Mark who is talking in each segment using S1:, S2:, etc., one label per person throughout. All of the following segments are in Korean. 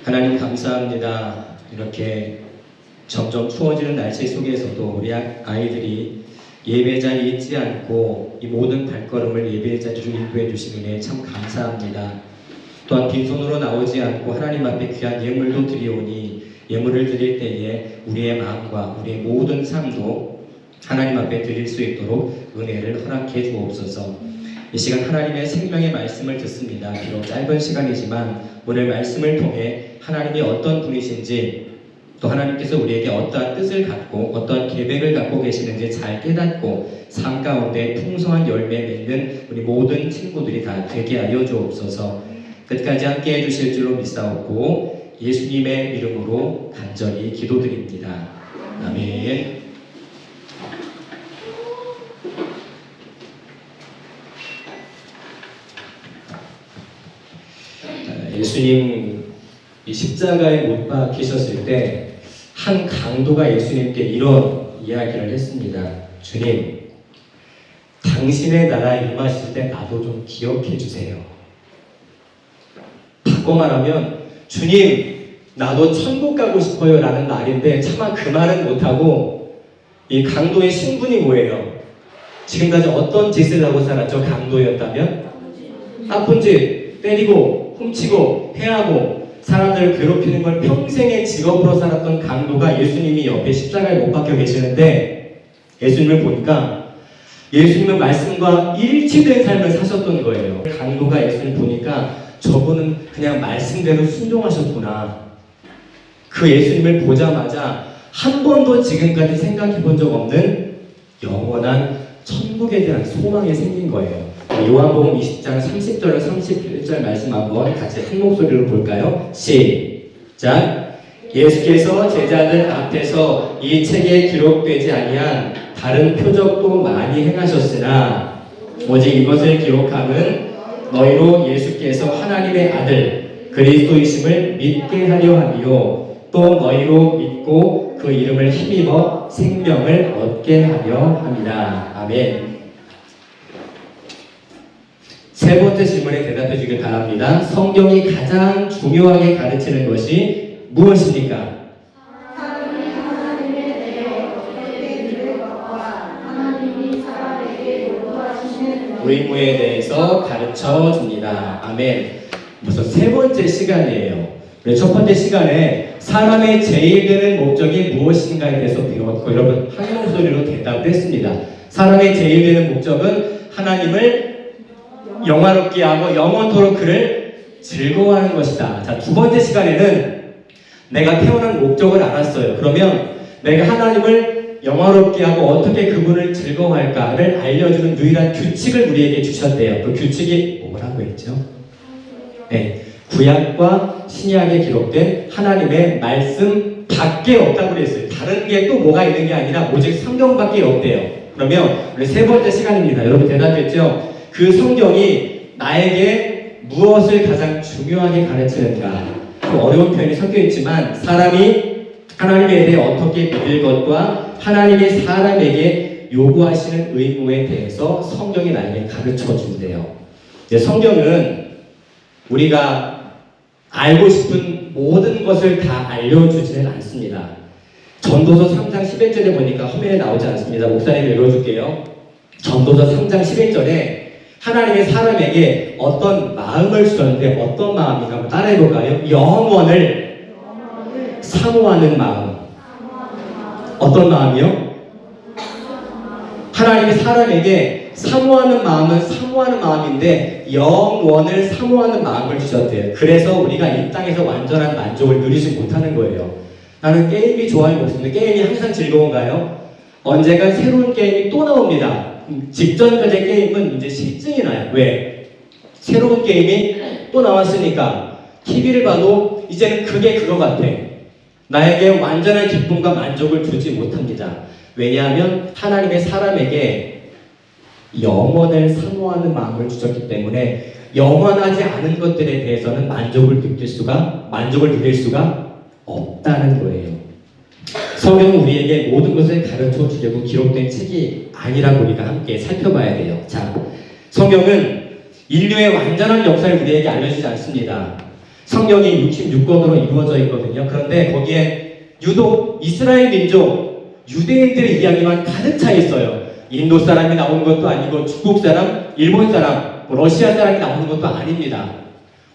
S1: 하나님 감사합니다. 이렇게 점점 추워지는 날씨 속에서도 우리 아이들이 예배 자리에 있지 않고 이 모든 발걸음을 예배 자리로 인도해 주신 은혜에 참 감사합니다. 또한 빈손으로 나오지 않고 하나님 앞에 귀한 예물도 드리오니 예물을 드릴 때에 우리의 마음과 우리의 모든 삶도 하나님 앞에 드릴 수 있도록 은혜를 허락해 주옵소서. 이 시간 하나님의 생명의 말씀을 듣습니다. 비록 짧은 시간이지만 오늘 말씀을 통해 하나님이 어떤 분이신지 또 하나님께서 우리에게 어떠한 뜻을 갖고 어떠한 계획을 갖고 계시는지 잘 깨닫고 삶 가운데 풍성한 열매 맺는 우리 모든 친구들이 다 되게 하여 주옵소서. 끝까지 함께 해주실 줄로 믿사옵고 예수님의 이름으로 간절히 기도드립니다. 아멘. 예수님 이 십자가에 못 박히셨을 때 한 강도가 예수님께 이런 이야기를 했습니다. 주님, 당신의 나라에 임하실 때 나도 좀 기억해 주세요. 바꿔 말하면 주님, 나도 천국 가고 싶어요 라는 말인데 차마 그 말은 못하고 이 강도의 신분이 뭐예요? 지금까지 어떤 짓을 하고 살았죠? 강도였다면? 나쁜 짓, 때리고 훔치고 해하고 사람들을 괴롭히는 걸 평생의 직업으로 살았던 강도가 예수님이 옆에 십자가에 못 박혀 계시는데 예수님을 보니까 예수님의 말씀과 일치된 삶을 사셨던 거예요. 강도가 예수님을 보니까 저분은 그냥 말씀대로 순종하셨구나. 그 예수님을 보자마자 한 번도 지금까지 생각해 본 적 없는 영원한 천국에 대한 소망이 생긴 거예요. 요한복음 20장 30절 31절 말씀 한번 같이 한 목소리로 볼까요? 시작. 예수께서 제자들 앞에서 이 책에 기록되지 아니한 다른 표적도 많이 행하셨으나 오직 이것을 기록함은 너희로 예수께서 하나님의 아들 그리스도이심을 믿게 하려 함이요 또 너희로 믿고 그 이름을 힘입어 생명을 얻게 하려 함이라. 아멘. 세 번째 질문에 대답해 주길 바랍니다. 성경이 가장 중요하게 가르치는 것이 무엇입니까? 의무에 대해서 가르쳐 줍니다. 아멘. 벌써 세 번째 시간이에요. 첫 번째 시간에 사람의 제일 되는 목적이 무엇인가에 대해서 배웠고 여러분 한 목소리로 대답을 했습니다. 사람의 제일 되는 목적은 하나님을 영화롭게 하고 영원토록 그를 즐거워하는 것이다. 자, 두 번째 시간에는 내가 태어난 목적을 알았어요. 그러면 내가 하나님을 영화롭게 하고 어떻게 그분을 즐거워할까를 알려주는 유일한 규칙을 우리에게 주셨대요. 그 규칙이 뭐라고 했죠? 네, 구약과 신약에 기록된 하나님의 말씀 밖에 없다고 그랬어요. 다른 게 또 뭐가 있는 게 아니라 오직 성경밖에 없대요. 그러면 우리 세 번째 시간입니다. 여러분 대답했죠? 그 성경이 나에게 무엇을 가장 중요하게 가르치는가? 그 어려운 표현이 섞여 있지만 사람이 하나님에 대해 어떻게 믿을 것과 하나님이 사람에게 요구하시는 의무에 대해서 성경이 나에게 가르쳐 준대요. 성경은 우리가 알고 싶은 모든 것을 다 알려주지는 않습니다. 전도서 3장 11절에 보니까 화면에 나오지 않습니다. 목사님 읽어줄게요. 전도서 3장 11절에 하나님의 사람에게 어떤 마음을 주셨는데 어떤 마음인가 한번 따라해볼까요? 영원을 사모하는 마음. 어떤 마음이요? 하나님이 사람에게 사모하는 마음은 사모하는 마음인데 영원을 사모하는 마음을 주셨대요. 그래서 우리가 이 땅에서 완전한 만족을 누리지 못하는 거예요. 나는 게임이 좋아요 없습니다. 게임이 항상 즐거운가요? 언젠가 새로운 게임이 또 나옵니다. 직전까지의 게임은 이제 실증이 나요. 왜? 새로운 게임이 또 나왔으니까 TV를 봐도 이제는 그게 그거 같아. 나에게 완전한 기쁨과 만족을 주지 못합니다. 왜냐하면 하나님의 사람에게 영원을 사모하는 마음을 주셨기 때문에 영원하지 않은 것들에 대해서는 만족을 누릴 수가 없다는 거예요. 성경은 우리에게 모든 것을 가르쳐 주려고 기록된 책이 아니라고 우리가 함께 살펴봐야 돼요. 자, 성경은 인류의 완전한 역사를 우리에게 알려주지 않습니다. 성경이 66권으로 이루어져 있거든요. 그런데 거기에 유독 이스라엘 민족, 유대인들의 이야기만 가득 차 있어요. 인도 사람이 나오는 것도 아니고 중국 사람, 일본 사람, 러시아 사람이 나오는 것도 아닙니다.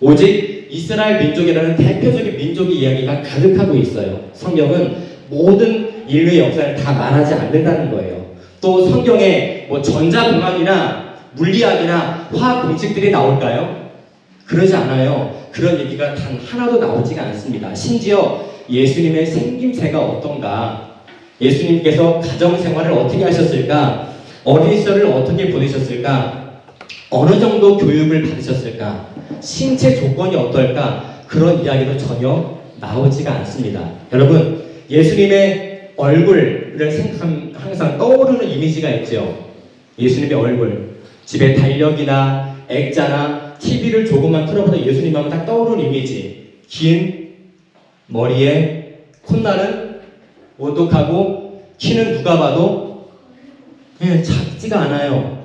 S1: 오직 이스라엘 민족이라는 대표적인 민족의 이야기가 가득하고 있어요. 성경은 모든 인류의 역사를 다 말하지 않는다는 거예요. 또 성경에 뭐 전자공학이나 물리학이나 화학 공식들이 나올까요? 그러지 않아요. 그런 얘기가 단 하나도 나오지가 않습니다. 심지어 예수님의 생김새가 어떤가, 예수님께서 가정생활을 어떻게 하셨을까, 어린 시절을 어떻게 보내셨을까, 어느 정도 교육을 받으셨을까, 신체 조건이 어떨까, 그런 이야기도 전혀 나오지가 않습니다. 여러분, 예수님의 얼굴을 생각하면 항상 떠오르는 이미지가 있죠. 예수님의 얼굴, 집에 달력이나 액자나 TV를 조금만 틀어봐도 예수님 하면 딱 떠오르는 이미지. 긴 머리에 콧날은 오독하고 키는 누가 봐도 그냥 작지가 않아요.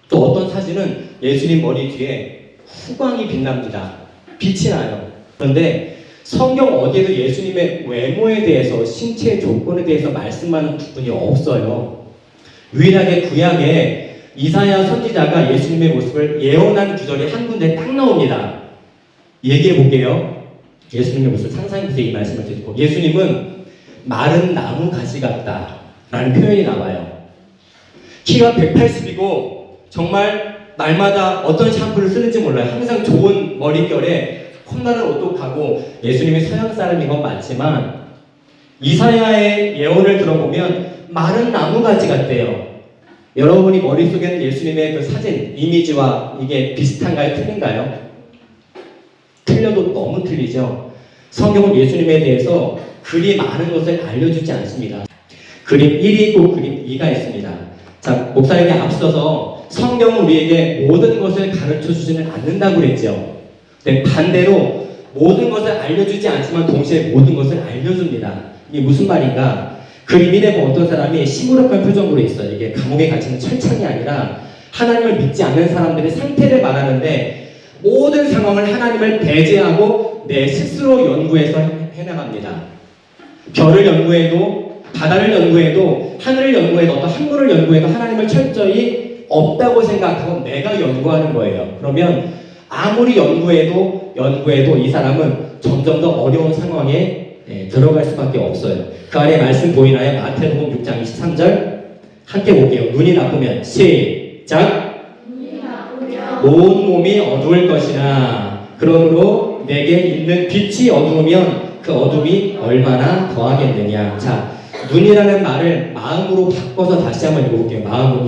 S1: 또 어떤 사진은 예수님 머리 뒤에 후광이 빛납니다. 빛이 나요. 그런데 성경 어디에도 예수님의 외모에 대해서, 신체 조건에 대해서 말씀하는 부분이 없어요. 유일하게 구약에 이사야 선지자가 예수님의 모습을 예언한 구절이 한 군데 딱 나옵니다. 얘기해 볼게요. 예수님의 모습을 상상해서 이 말씀을 드리고, 예수님은 마른 나무 가지 같다 라는 표현이 나와요. 키가 180이고 정말 날마다 어떤 샴푸를 쓰는지 몰라요. 항상 좋은 머릿결에 콧날은 오똑하고, 예수님이 서양 사람인 건 맞지만 이사야의 예언을 들어보면 마른 나무 가지 같대요. 여러분이 머릿속에는 예수님의 그 사진, 이미지와 이게 비슷한가요? 틀린가요? 틀려도 너무 틀리죠. 성경은 예수님에 대해서 그리 많은 것을 알려주지 않습니다. 그림 1이 있고 그림 2가 있습니다. 자, 목사님이 앞서서 성경은 우리에게 모든 것을 가르쳐주지는 않는다고 그랬죠. 근데 반대로 모든 것을 알려주지 않지만 동시에 모든 것을 알려줍니다. 이게 무슨 말인가? 그림 1에 보면 어떤 사람이 시무룩한 표정으로 있어요. 이게 감옥에 갇히는 철창이 아니라 하나님을 믿지 않는 사람들의 상태를 말하는데, 모든 상황을 하나님을 배제하고 내 스스로 연구해서 해나갑니다. 별을 연구해도, 바다를 연구해도, 하늘을 연구해도, 어떤 학문을 연구해도 하나님을 철저히 없다고 생각하고 내가 연구하는 거예요. 그러면 아무리 연구해도 이 사람은 점점 더 어려운 상황에 들어갈 수밖에 없어요. 그 아래 말씀 보이나요? 마태복음 6장 23절 함께 볼게요. 눈이 나쁘면 시작. 온 몸이 어두울 것이나 그러므로 내게 있는 빛이 어두우면 그 어둠이 얼마나 더하겠느냐. 자, 눈이라는 말을 마음으로 바꿔서 다시 한번 읽어볼게요.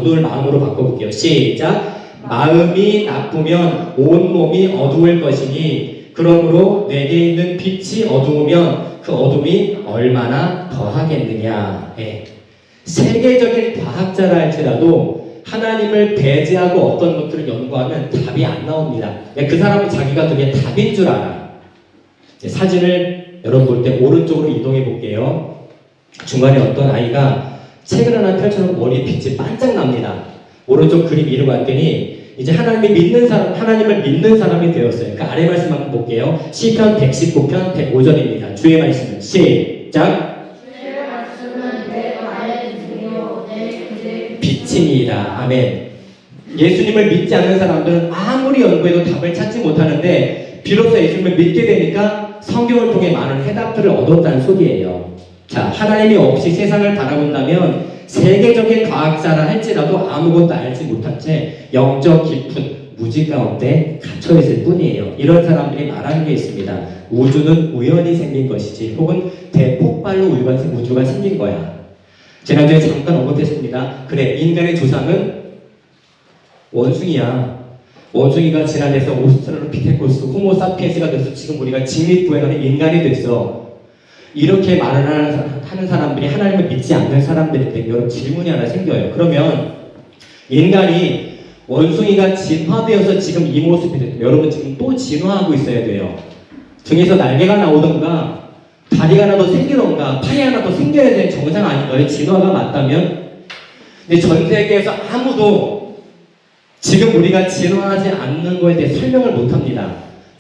S1: 눈을 마음으로 바꿔볼게요. 시작. 마음이 나쁘면 온 몸이 어두울 것이니 그러므로 내게 있는 빛이 어두우면 그 어둠이 얼마나 더하겠느냐. 세계적인 과학자라 할지라도 하나님을 배제하고 어떤 것들을 연구하면 답이 안 나옵니다. 그 사람은 자기가 그게 답인 줄 알아. 사진을 여러분 볼 때 오른쪽으로 이동해 볼게요. 중간에 어떤 아이가 책을 하나 펼쳐놓고 머리에 빛이 반짝 납니다. 오른쪽 그림 위로 봤더니 이제 하나님을 믿는 사람이 되었어요. 그 아래 말씀 한번 볼게요. 시편 119편 105절입니다. 주의 말씀은 시작.
S2: 주의 말씀은 내 발의 등이요 내 길의
S1: 빛이니이다. 아멘. 예수님을 믿지 않는 사람들은 아무리 연구해도 답을 찾지 못하는데, 비로소 예수님을 믿게 되니까 성경을 통해 많은 해답들을 얻었다는 소리예요. 자, 하나님이 없이 세상을 바라본다면 세계적인 과학자라 할지라도 아무것도 알지 못한 채 영적 깊은 무지 가운데 갇혀있을 뿐이에요. 이런 사람들이 말하는 게 있습니다. 우주는 우연히 생긴 것이지, 혹은 대폭발로 우주가 생긴 거야. 지난주에 잠깐 언급했습니다. 그래, 인간의 조상은 원숭이야. 원숭이가 진화돼서 오스트랄로피테쿠스, 호모사피엔스가 돼서 지금 우리가 직립구행하는 인간이 됐어. 이렇게 말을 하는 사람들이 하나님을 믿지 않는 사람들인데, 여러분 질문이 하나 생겨요. 그러면 인간이 원숭이가 진화되어서 지금 이 모습이 됐고, 여러분 지금 또 진화하고 있어야 돼요. 등에서 날개가 나오던가 다리가 하나 더 생기던가 팔이 하나 더 생겨야 되는 정상 아닌가요? 진화가 맞다면? 근데 전 세계에서 아무도 지금 우리가 진화하지 않는 거에 대해 설명을 못합니다.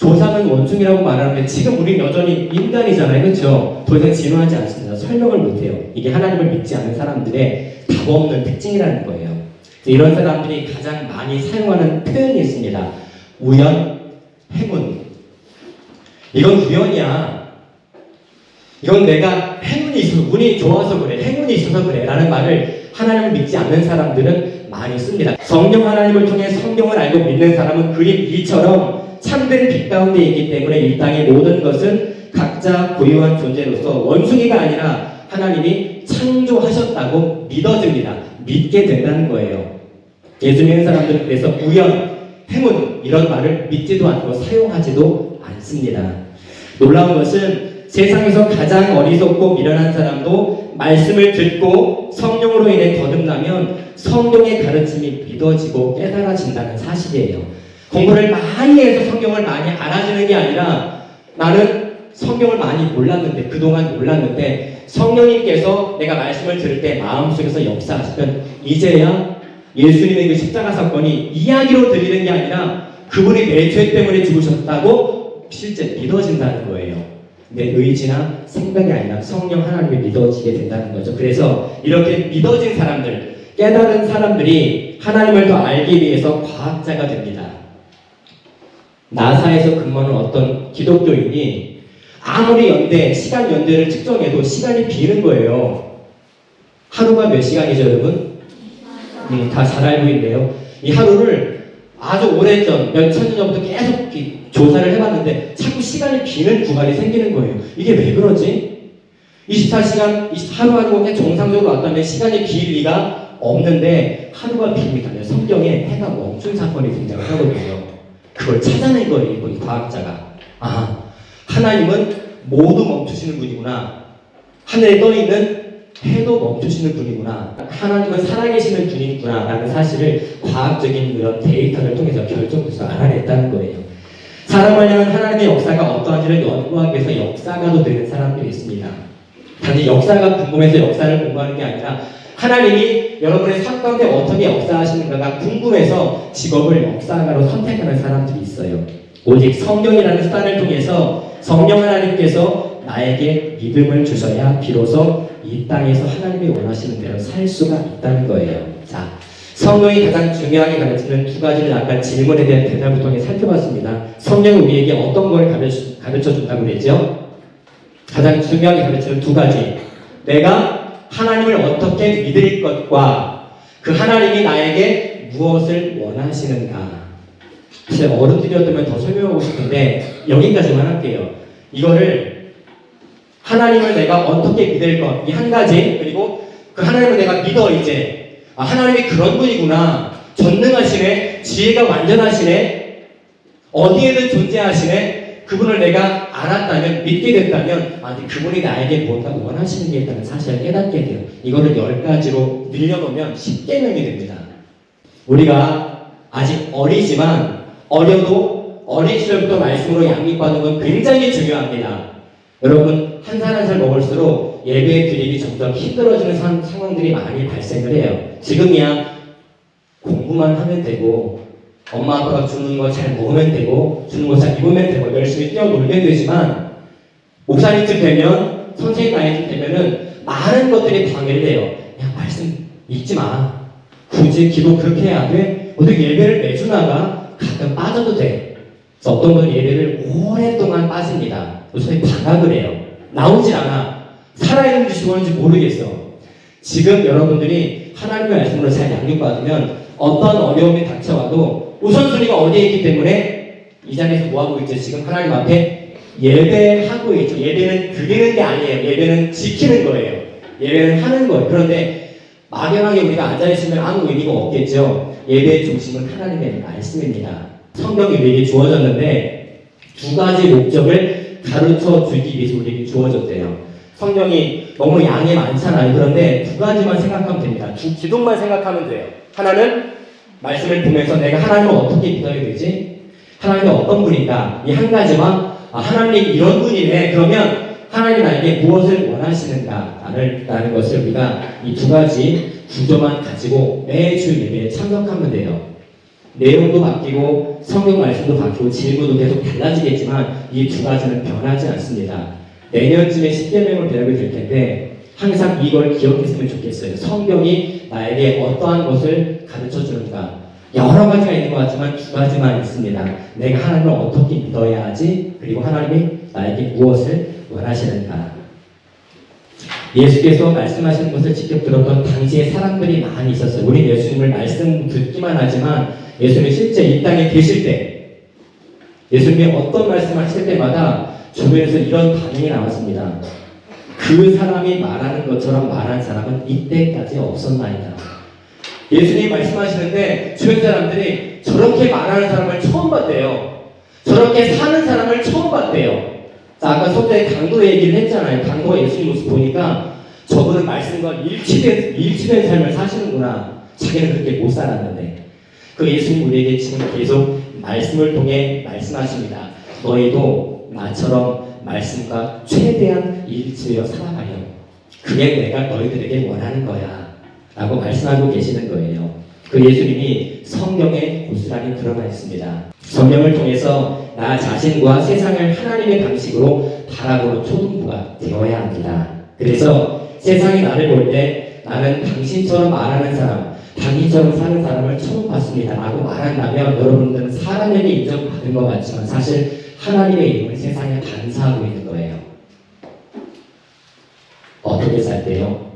S1: 조상은 원숭이라고 말하는데 지금 우리는 여전히 인간이잖아요. 그렇죠? 더 이상 진화하지 않습니다. 설명을 못해요. 이게 하나님을 믿지 않는 사람들의 답 없는 특징이라는 거예요. 이런 사람들이 가장 많이 사용하는 표현이 있습니다. 우연, 행운. 이건 우연이야. 이건 내가 행운이 있어서, 운이 좋아서 그래, 행운이 있어서 그래 라는 말을 하나님을 믿지 않는 사람들은 많이 씁니다. 성령 하나님을 통해 성경을 알고 믿는 사람은 그림 2처럼 참된 빛 가운데 있기 때문에 이 땅의 모든 것은 각자 고유한 존재로서 원숭이가 아니라 하나님이 창조하셨다고 믿어집니다. 믿게 된다는 거예요. 예수 믿는 사람들은 그래서 우연, 행운 이런 말을 믿지도 않고 사용하지도 않습니다. 놀라운 것은 세상에서 가장 어리석고 미련한 사람도 말씀을 듣고 성령으로 인해 거듭나면 성경의 가르침이 믿어지고 깨달아진다는 사실이에요. 공부를 많이 해서 성경을 많이 알아지는 게 아니라 나는 성경을 많이 몰랐는데, 그동안 몰랐는데 성령님께서 내가 말씀을 들을 때 마음속에서 역사하시면 이제야 예수님의 그 십자가 사건이 이야기로 들리는 게 아니라 그분이 내 죄 때문에 죽으셨다고 실제 믿어진다는 거예요. 내 의지나 생각이 아니라 성령 하나님이 믿어지게 된다는 거죠. 그래서 이렇게 믿어진 사람들, 깨달은 사람들이 하나님을 더 알기 위해서 과학자가 됩니다. 나사에서 근무하는 어떤 기독교인이 아무리 시간 연대를 측정해도 시간이 비는 거예요. 하루가 몇 시간이죠, 여러분? 다 잘 알고 있네요. 이 하루를 아주 오래전, 몇천 년 전부터 계속 조사를 해봤는데 자꾸 시간이 비는 구간이 생기는 거예요. 이게 왜 그러지? 24시간, 하루하루 그냥 정상적으로 왔다면 시간이 빌 리가 없는데 하루가 빕니다. 성경에 해가 멈춘 사건이 등장을 하거든요. 그걸 찾아낸 거예요, 이 과학자가. 아, 하나님은 모두 멈추시는 분이구나. 하늘에 떠있는 해도 멈추시는 분이구나. 하나님은 살아계시는 분이구나 라는 사실을 과학적인 그런 데이터를 통해서 결정돼서 알아냈다는 거예요. 사람을 향한 하나님의 역사가 어떠한지를 연구하기 위해서 역사가도 되는 사람들이 있습니다. 단지 역사가 궁금해서 역사를 공부하는 게 아니라 하나님이 여러분의 삶 가운데 어떻게 역사하시는가가 궁금해서 직업을 역사가로 선택하는 사람들이 있어요. 오직 성경이라는 수단을 통해서 성령 하나님께서 나에게 믿음을 주셔야 비로소 이 땅에서 하나님이 원하시는 대로 살 수가 있다는 거예요. 자, 성경이 가장 중요하게 가르치는 두 가지를 아까 질문에 대한 대답을 통해 살펴봤습니다. 성령은 우리에게 어떤 걸 가르쳐 준다고 그랬죠? 가장 중요하게 가르치는 두 가지. 내가 하나님을 어떻게 믿을 것과 그 하나님이 나에게 무엇을 원하시는가. 사실 어른들이었다면 더 설명하고 싶은데 여기까지만 할게요. 이거를 하나님을 내가 어떻게 믿을 것, 이 한 가지, 그리고 그 하나님을 내가 믿어 이제. 아, 하나님이 그런 분이구나. 전능하시네. 지혜가 완전하시네. 어디에든 존재하시네. 그분을 내가 알았다면, 믿게 됐다면, 그분이 나에게 뭔가 원하시는 게 있다는 사실을 깨닫게 돼요. 이거를 10가지로 늘려놓으면 10계명이 됩니다. 우리가 아직 어리지만, 어려도 어린 시절부터 말씀으로 양육받는 건 굉장히 중요합니다. 여러분, 한 살 한 살 먹을수록 예배 드리기 점점 힘들어지는 상황들이 많이 발생을 해요. 지금이야 공부만 하면 되고 엄마 아빠가 주는 거 잘 먹으면 되고 주는 거 잘 입으면 되고 열심히 뛰어놀면 되지만 목사님쯤 되면 선생님 나이쯤 되면은 많은 것들이 방해를 해요. 야, 말씀 읽지 마. 굳이 기도 그렇게 해야 돼? 어떻게 예배를 매주 나가? 가끔 빠져도 돼. 그래서 어떤 분은 예배를 오랫동안 빠집니다. 요새 방학을 해요. 나오질 않아. 살아있는지 죽었는지 모르겠어. 지금 여러분들이 하나님의 말씀으로 잘 양육받으면 어떤 어려움이 닥쳐와도 우선순위가 어디에 있기 때문에 이 자리에서 뭐하고 있죠? 지금 하나님 앞에 예배하고 있죠. 예배는 드리는 게 아니에요. 예배는 지키는 거예요. 예배는 하는 거예요. 그런데 막연하게 우리가 앉아있으면 아무 의미가 없겠죠. 예배의 중심은 하나님의 말씀입니다. 성경이 우리에게 주어졌는데 두 가지 목적을 가르쳐 주기 위해서 우리에게 주어졌대요. 성경이 너무 양이 많잖아요. 그런데 두 가지만 생각하면 됩니다. 두 기둥만 생각하면 돼요. 하나는 말씀을 보면서 내가 하나님을 어떻게 믿어야 되지? 하나님이 어떤 분인가? 이 한 가지만 하나님이 이런 분이네. 그러면 하나님이 나에게 무엇을 원하시는가? 라는 것을 우리가 이 두 가지 구조만 가지고 매주 예배에 참석하면 돼요. 내용도 바뀌고 성경 말씀도 바뀌고 질문도 계속 달라지겠지만 이 두 가지는 변하지 않습니다. 내년쯤에 십계명을 배우게 될 텐데 항상 이걸 기억했으면 좋겠어요. 성경이 나에게 어떠한 것을 가르쳐 주는가. 여러 가지가 있는 것 같지만 두 가지만 있습니다. 내가 하나님을 어떻게 믿어야 하지? 그리고 하나님이 나에게 무엇을 원하시는가. 예수께서 말씀하시는 것을 직접 들었던 당시에 사람들이 많이 있었어요. 우리 예수님을 말씀 듣기만 하지만 예수님이 실제 이 땅에 계실 때 예수님이 어떤 말씀을 하실 때마다 주변에서 이런 반응이 나왔습니다. 그 사람이 말하는 것처럼 말한 사람은 이때까지 없었나이다. 예수님이 말씀하시는데 주변 사람들이 저렇게 말하는 사람을 처음 봤대요. 저렇게 사는 사람을 처음 봤대요. 자, 아까 속자에 강도 얘기를 했잖아요. 강도가 예수님 모습 보니까 저분은 말씀과 일치된 삶을 사시는구나. 자기는 그렇게 못 살았는데. 그 예수님 우리에게 지금 계속 말씀을 통해 말씀하십니다. 너희도 나처럼 말씀과 최대한 일치되어 살아가려. 그게 내가 너희들에게 원하는 거야. 라고 말씀하고 계시는 거예요. 그 예수님이 성경에 고스란히 들어가 있습니다. 성경을 통해서 나 자신과 세상을 하나님의 방식으로 바라보는 초등부가 되어야 합니다. 그래서 세상이 나를 볼 때 나는 당신처럼 말하는 사람, 당신처럼 사는 사람을 처음 봤습니다. 라고 말한다면 여러분들은 사람에게 인정받은 것 같지만 사실 하나님의 이름을 세상에 반사하고 있는 거예요. 어떻게 살 때요?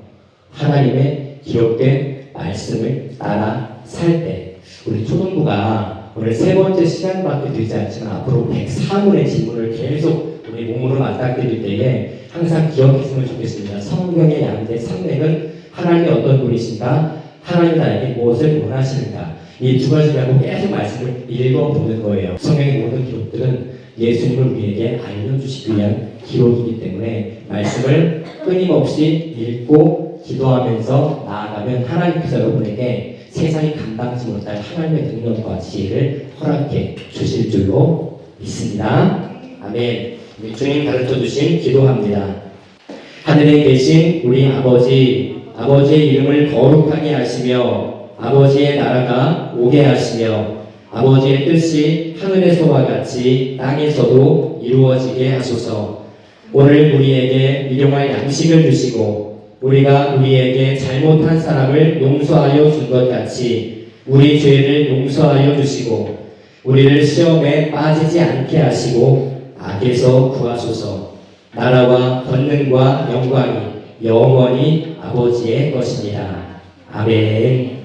S1: 하나님의 기록된 말씀을 따라 살 때. 우리 초등부가 오늘 세 번째 시간밖에 되지 않지만 앞으로 104문의 질문을 계속 우리 몸으로 맞닥뜨릴 때에 항상 기억했으면 좋겠습니다. 성경의 양대 산맥은 하나님이 어떤 분이신가? 하나님이 나에게 무엇을 원하시는가? 이 두 가지 가지고 계속 말씀을 읽어보는 거예요. 성경의 모든 기록들은 예수님을 우리에게 알려주시기 위한 기록이기 때문에 말씀을 끊임없이 읽고 기도하면서 나아가면 하나님께서 여러분에게 세상이 감당하지 못할 하나님의 능력과 지혜를 허락해 주실 줄로 믿습니다. 아멘. 우리 주님 가르쳐 주신 기도합니다. 하늘에 계신 우리 아버지, 아버지의 이름을 거룩하게 하시며 아버지의 나라가 오게 하시며 아버지의 뜻이 하늘에서와 같이 땅에서도 이루어지게 하소서. 오늘 우리에게 일용할 양식을 주시고 우리가 우리에게 잘못한 사람을 용서하여 준 것 같이 우리 죄를 용서하여 주시고 우리를 시험에 빠지지 않게 하시고 악에서 구하소서. 나라와 권능과 영광이 영원히 아버지의 것입니다. 아멘.